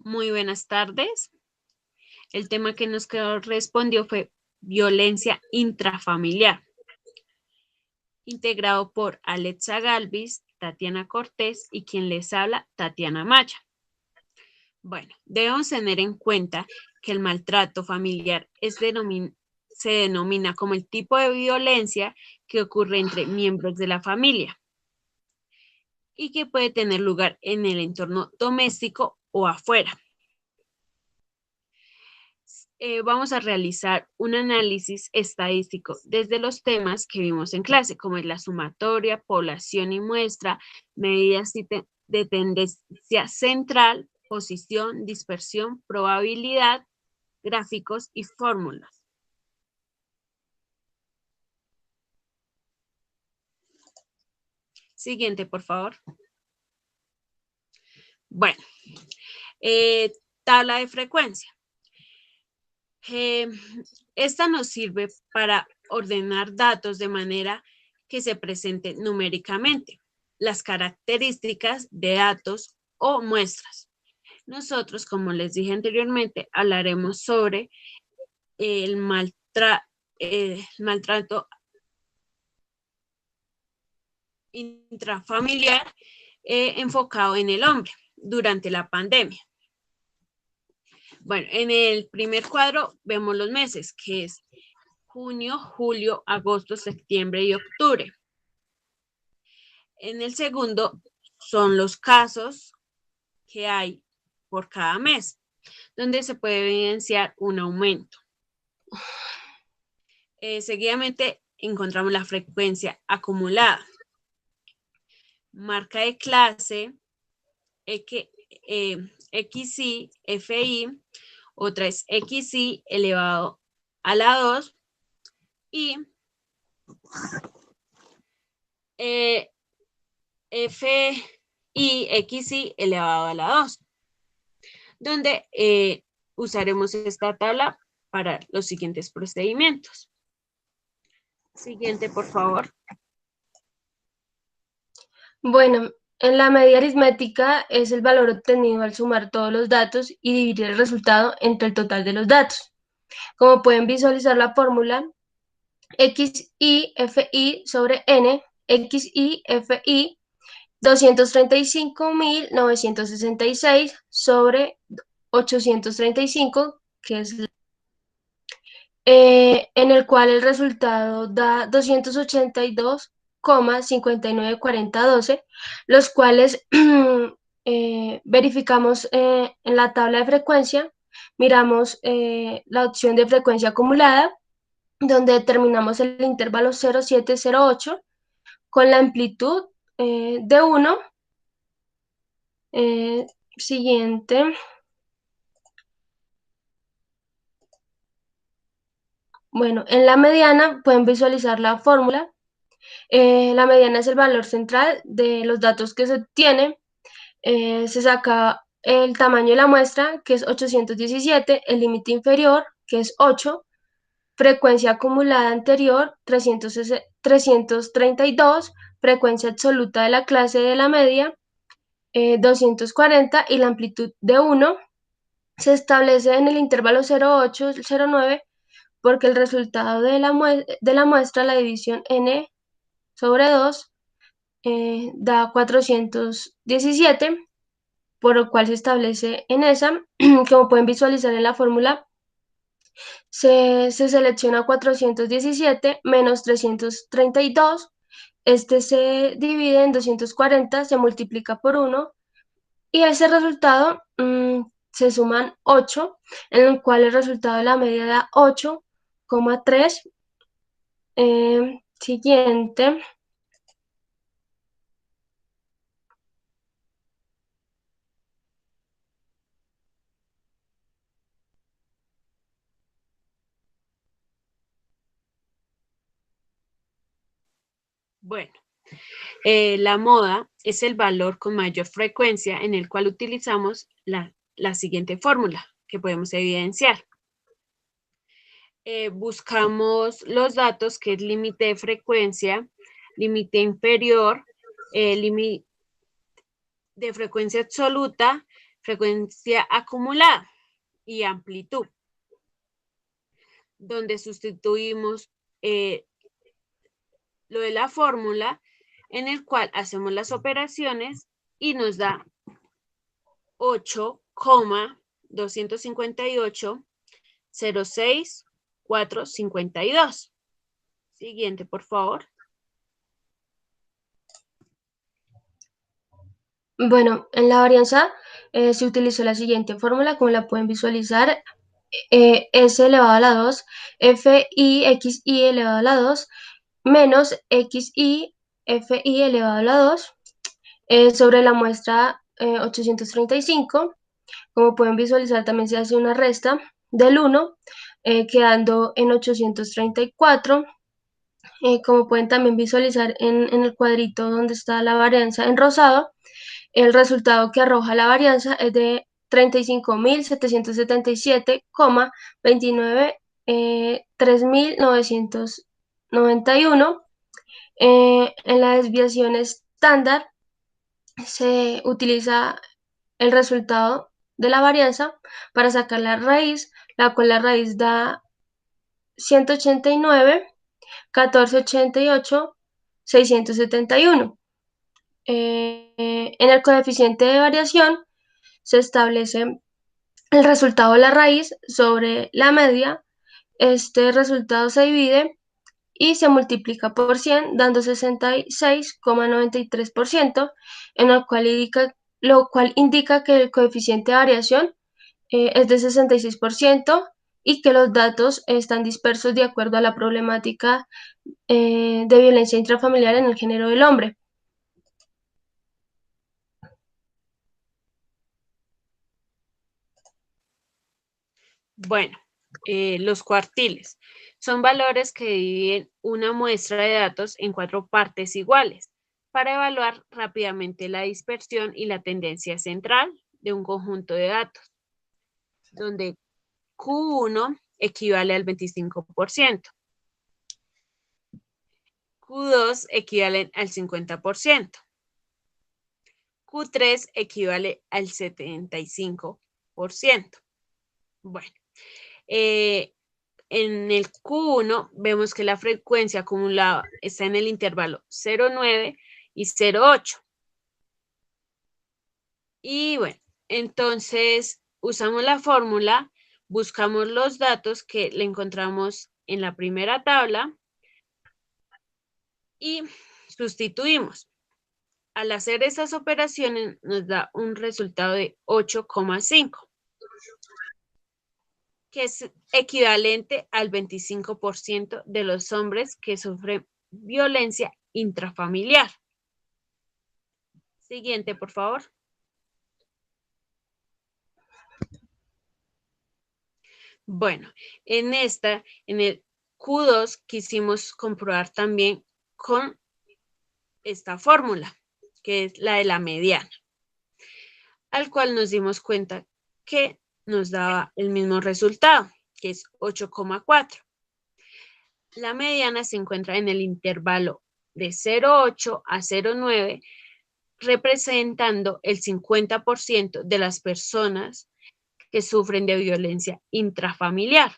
Muy buenas tardes. El tema que nos correspondió fue violencia intrafamiliar, integrado por Alexa Galvis, Tatiana Cortés y quien les habla, Tatiana Maya. Bueno, debemos tener en cuenta que el maltrato familiar se denomina como el tipo de violencia que ocurre entre miembros de la familia y que puede tener lugar en el entorno doméstico o afuera. Vamos a realizar un análisis estadístico desde los temas que vimos en clase, como es la sumatoria, población y muestra, medidas de tendencia central, posición, dispersión, probabilidad, gráficos y fórmulas. Siguiente, por favor. Bueno, tabla de frecuencia. Esta nos sirve para ordenar datos de manera que se presenten numéricamente las características de datos o muestras. Nosotros, como les dije anteriormente, hablaremos sobre el maltrato intrafamiliar enfocado en el hombre durante la pandemia. Bueno, en el primer cuadro vemos los meses, que es junio, julio, agosto, septiembre y octubre. En el segundo son los casos que hay por cada mes, donde se puede evidenciar un aumento. Seguidamente encontramos la frecuencia acumulada. Marca de clase, XI, FI, otra es XI elevado a la 2 y FI, XI elevado a la 2, donde usaremos esta tabla para los siguientes procedimientos. Siguiente, por favor. Bueno, en la medida aritmética es el valor obtenido al sumar todos los datos y dividir el resultado entre el total de los datos. Como pueden visualizar la fórmula, XI sobre N, XI 235.966 sobre 835, que es en el cual el resultado da 282,594012, los cuales verificamos en la tabla de frecuencia, miramos la opción de frecuencia acumulada, donde determinamos el intervalo 0708 con la amplitud de 1. Siguiente. Bueno, en la mediana pueden visualizar la fórmula. La mediana es el valor central de los datos que se obtienen. Se saca el tamaño de la muestra, que es 817, el límite inferior, que es 8, frecuencia acumulada anterior, 332, frecuencia absoluta de la clase de la media, 240, y la amplitud de 1 se establece en el intervalo 0,8-0,9 porque el resultado de la muestra, la división n sobre 2, da 417, por lo cual se establece en esa. Como pueden visualizar en la fórmula, se selecciona 417 menos 332, este se divide en 240, se multiplica por 1, y ese resultado se suman 8, en el cual el resultado de la media da 8,3. Siguiente. Bueno, la moda es el valor con mayor frecuencia en el cual utilizamos la siguiente fórmula que podemos evidenciar. Buscamos los datos, que es límite de frecuencia, límite inferior, límite de frecuencia absoluta, frecuencia acumulada y amplitud, donde sustituimos lo de la fórmula, en el cual hacemos las operaciones y nos da 8,258,06452. Siguiente, por favor. Bueno, en la varianza se utilizó la siguiente fórmula, como la pueden visualizar, S elevado a la 2, FI, XI elevado a la 2, menos XI, FI elevado a la 2, sobre la muestra 835. Como pueden visualizar, también se hace una resta del 1, quedando en 834. Como pueden también visualizar en el cuadrito donde está la varianza en rosado, el resultado que arroja la varianza es de 35.777,29, 3.991. En la desviación estándar se utiliza el resultado de la varianza para sacar la raíz, la cual la raíz da 189, 1488, 671. En el coeficiente de variación se establece el resultado de la raíz sobre la media. Este resultado se divide y se multiplica por 100, dando 66,93%, en lo cual indica que el coeficiente de variación es de 66% y que los datos están dispersos de acuerdo a la problemática de violencia intrafamiliar en el género del hombre. Bueno, los cuartiles son valores que dividen una muestra de datos en 4 partes iguales para evaluar rápidamente la dispersión y la tendencia central de un conjunto de datos, donde Q1 equivale al 25%, Q2 equivale al 50%, Q3 equivale al 75%. Bueno, en el Q1 vemos que la frecuencia acumulada está en el intervalo 0,9 y 0,8. Y bueno, entonces usamos la fórmula, buscamos los datos que le encontramos en la primera tabla y sustituimos. Al hacer esas operaciones nos da un resultado de 8,5, que es equivalente al 25% de los hombres que sufren violencia intrafamiliar. Siguiente, por favor. Bueno, en el Q2 quisimos comprobar también con esta fórmula, que es la de la mediana, al cual nos dimos cuenta que nos daba el mismo resultado, que es 8,4. La mediana se encuentra en el intervalo de 0,8 a 0,9, representando el 50% de las personas que sufren de violencia intrafamiliar.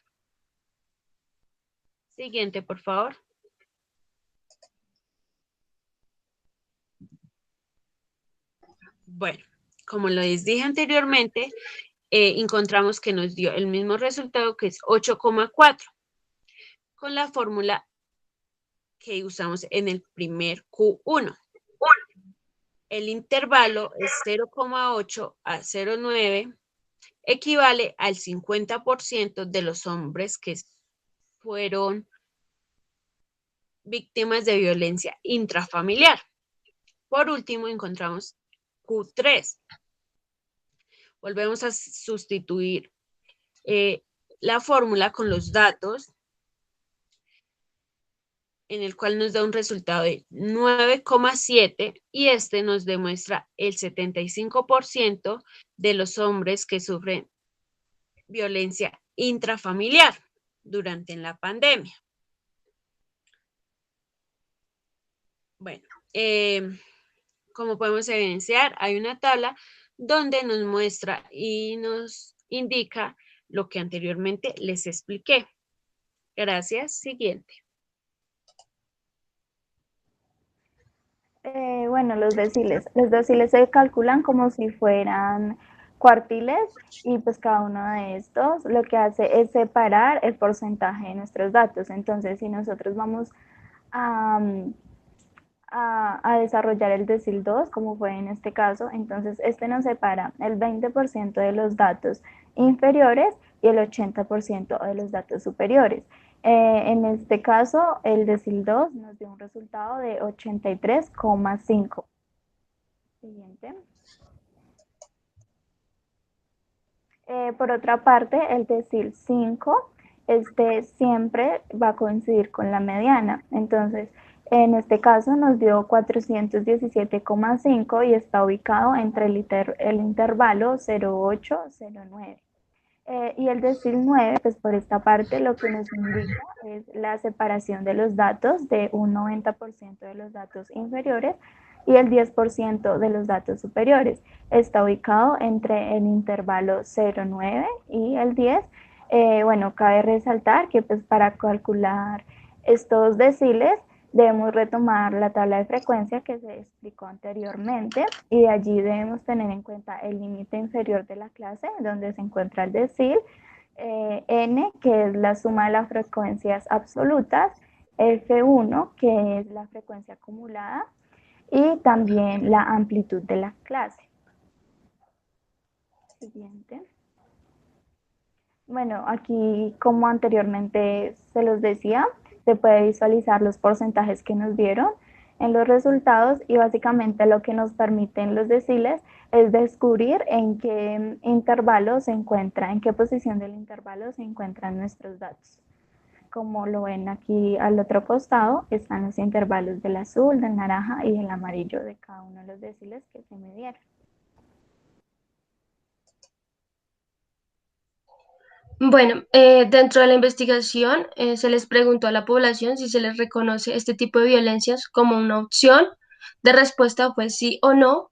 Siguiente, por favor. Bueno, como lo dije anteriormente, encontramos que nos dio el mismo resultado, que es 8,4, con la fórmula que usamos en el primer Q1. El intervalo es 0,8 a 0,9, equivale al 50% de los hombres que fueron víctimas de violencia intrafamiliar. Por último, encontramos Q3. Volvemos a sustituir la fórmula con los datos, en el cual nos da un resultado de 9,7 y este nos demuestra el 75% de los hombres que sufren violencia intrafamiliar durante la pandemia. Bueno, como podemos evidenciar, hay una tabla donde nos muestra y nos indica lo que anteriormente les expliqué. Gracias. Siguiente. Bueno, los deciles. Los deciles se calculan como si fueran cuartiles y pues cada uno de estos lo que hace es separar el porcentaje de nuestros datos. Entonces, si nosotros vamos a, a desarrollar el decil 2, como fue en este caso, entonces este nos separa el 20% de los datos inferiores y el 80% de los datos superiores. En este caso, el decil 2 nos dio un resultado de 83,5. Siguiente. Por otra parte, el decil 5, este siempre va a coincidir con la mediana. Entonces, en este caso nos dio 417,5 y está ubicado entre el intervalo 0,8-0,9. Y el decil 9, pues por esta parte lo que nos indica es la separación de los datos de un 90% de los datos inferiores y el 10% de los datos superiores. Está ubicado entre el intervalo 0,9 y el 10. Bueno, cabe resaltar que pues para calcular estos deciles debemos retomar la tabla de frecuencia que se explicó anteriormente y de allí debemos tener en cuenta el límite inferior de la clase donde se encuentra el decil, n, que es la suma de las frecuencias absolutas, f1, que es la frecuencia acumulada, y también la amplitud de la clase. Siguiente. Bueno, aquí como anteriormente se los decía, se puede visualizar los porcentajes que nos dieron en los resultados y básicamente lo que nos permiten los deciles es descubrir en qué intervalo se encuentra, en qué posición del intervalo se encuentran nuestros datos. Como lo ven aquí al otro costado, están los intervalos del azul, del naranja y del amarillo de cada uno de los deciles que se midieron. Bueno, dentro de la investigación se les preguntó a la población si se les reconoce este tipo de violencias como una opción de respuesta, fue sí o no,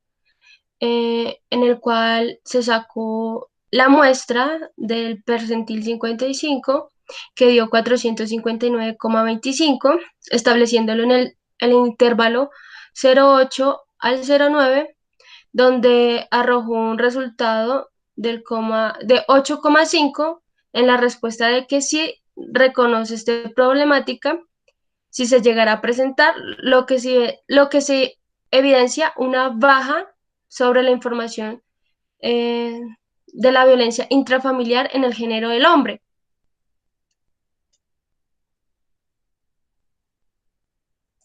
en el cual se sacó la muestra del percentil 55, que dio 459,25, estableciéndolo en el intervalo 0,8 al 0,9, donde arrojó un resultado de 8,5 en la respuesta de que sí reconoce esta problemática si se llegara a presentar, lo que se evidencia una baja sobre la información de la violencia intrafamiliar en el género del hombre.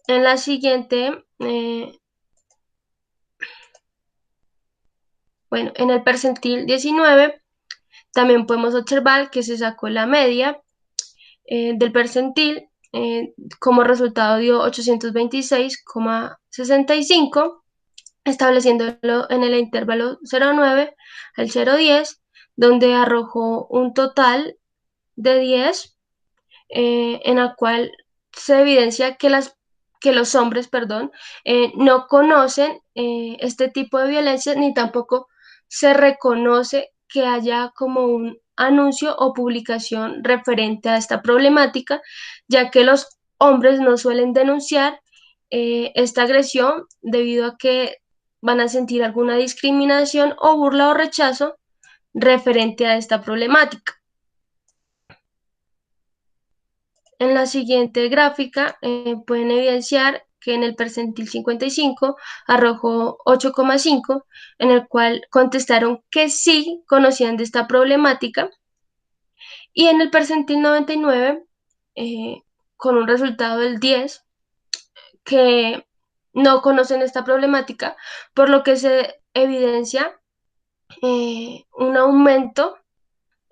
En la siguiente, bueno, en el percentil 19 también podemos observar que se sacó la media del percentil, como resultado dio 826,65, estableciéndolo en el intervalo 0,9 al 0,10, donde arrojó un total de 10, en el cual se evidencia que los hombres, perdón, no conocen este tipo de violencia, ni tampoco se reconoce que haya como un anuncio o publicación referente a esta problemática, ya que los hombres no suelen denunciar esta agresión debido a que van a sentir alguna discriminación o burla o rechazo referente a esta problemática. En la siguiente gráfica pueden evidenciar que en el percentil 55 arrojó 8,5, en el cual contestaron que sí conocían de esta problemática, y en el percentil 99, con un resultado del 10, que no conocen esta problemática, por lo que se evidencia un aumento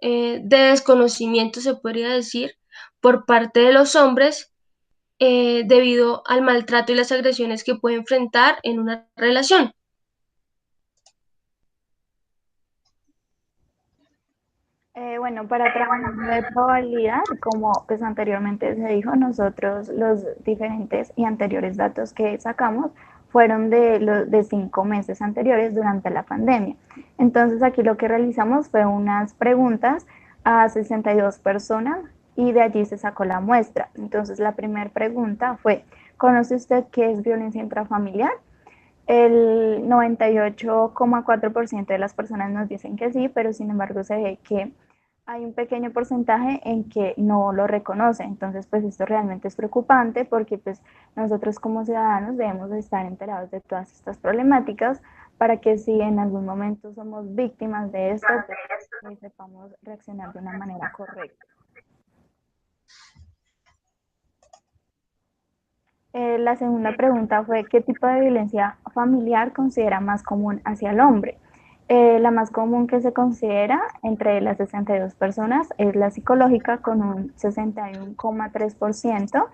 de desconocimiento, se podría decir, por parte de los hombres debido al maltrato y las agresiones que puede enfrentar en una relación. Bueno, para trabajar de probabilidad, como pues anteriormente se dijo, nosotros los diferentes y anteriores datos que sacamos fueron de 5 meses anteriores durante la pandemia. Entonces aquí lo que realizamos fue unas preguntas a 62 personas y de allí se sacó la muestra. Entonces la primera pregunta fue, ¿conoce usted qué es violencia intrafamiliar? El 98,4% de las personas nos dicen que sí, pero sin embargo se ve que hay un pequeño porcentaje en que no lo reconoce. Entonces, pues esto realmente es preocupante porque pues nosotros como ciudadanos debemos de estar enterados de todas estas problemáticas para que si en algún momento somos víctimas de esto, pues sepamos reaccionar de una manera correcta. La segunda pregunta fue, ¿qué tipo de violencia familiar considera más común hacia el hombre? La más común que se considera entre las 62 personas es la psicológica con un 61,3%,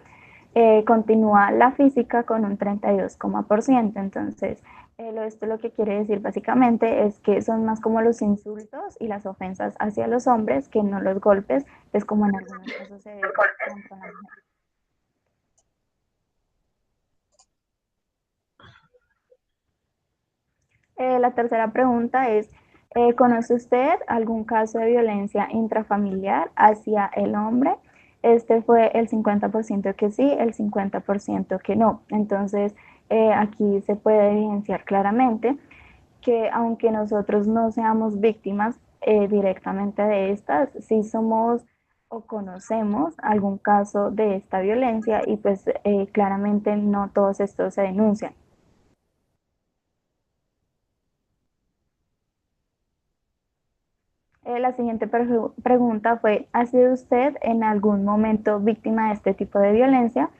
continúa la física con un 32,%. Entonces, esto lo que quiere decir básicamente es que son más como los insultos y las ofensas hacia los hombres que no los golpes, es como en algunos casos se ve contra la mujer. La tercera pregunta es, ¿conoce usted algún caso de violencia intrafamiliar hacia el hombre? Este fue el 50% que sí, el 50% que no. Entonces, aquí se puede evidenciar claramente que aunque nosotros no seamos víctimas directamente de estas, sí somos o conocemos algún caso de esta violencia y pues claramente no todos estos se denuncian. La siguiente pregunta fue, ¿ha sido usted en algún momento víctima de este tipo de violencia?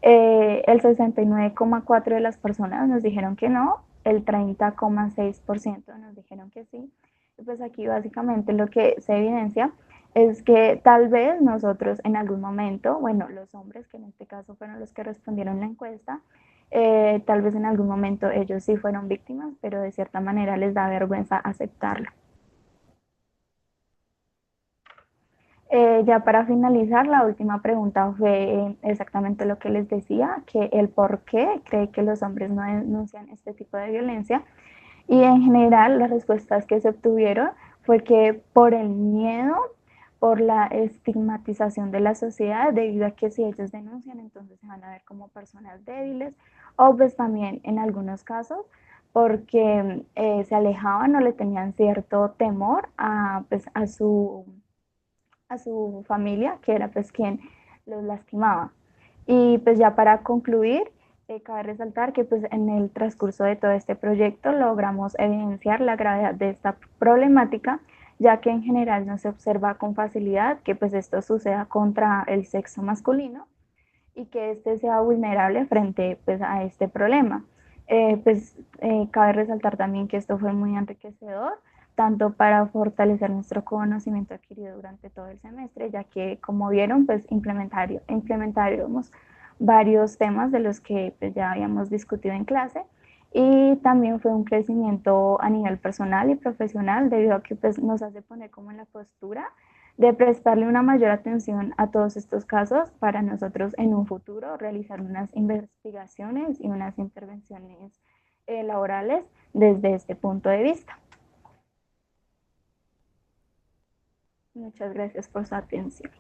El 69,4% de las personas nos dijeron que no, el 30,6% nos dijeron que sí. Y pues aquí básicamente lo que se evidencia es que tal vez nosotros en algún momento, bueno, los hombres que en este caso fueron los que respondieron la encuesta, tal vez en algún momento ellos sí fueron víctimas, pero de cierta manera les da vergüenza aceptarlo. Ya para finalizar, la última pregunta fue exactamente lo que les decía, que el por qué cree que los hombres no denuncian este tipo de violencia. Y en general las respuestas que se obtuvieron fue que por el miedo, por la estigmatización de la sociedad, debido a que si ellos denuncian, entonces se van a ver como personas débiles, o pues también en algunos casos porque se alejaban o le tenían cierto temor pues, a su familia, que era pues quien los lastimaba. Y pues ya para concluir, cabe resaltar que pues en el transcurso de todo este proyecto logramos evidenciar la gravedad de esta problemática, ya que en general no se observa con facilidad que pues esto suceda contra el sexo masculino y que éste sea vulnerable frente pues a este problema. Cabe resaltar también que esto fue muy enriquecedor, tanto para fortalecer nuestro conocimiento adquirido durante todo el semestre, ya que como vieron, pues implementaremos varios temas de los que pues, ya habíamos discutido en clase, y también fue un crecimiento a nivel personal y profesional debido a que pues, nos hace poner como en la postura de prestarle una mayor atención a todos estos casos para nosotros en un futuro realizar unas investigaciones y unas intervenciones laborales desde este punto de vista. Muchas gracias por su atención.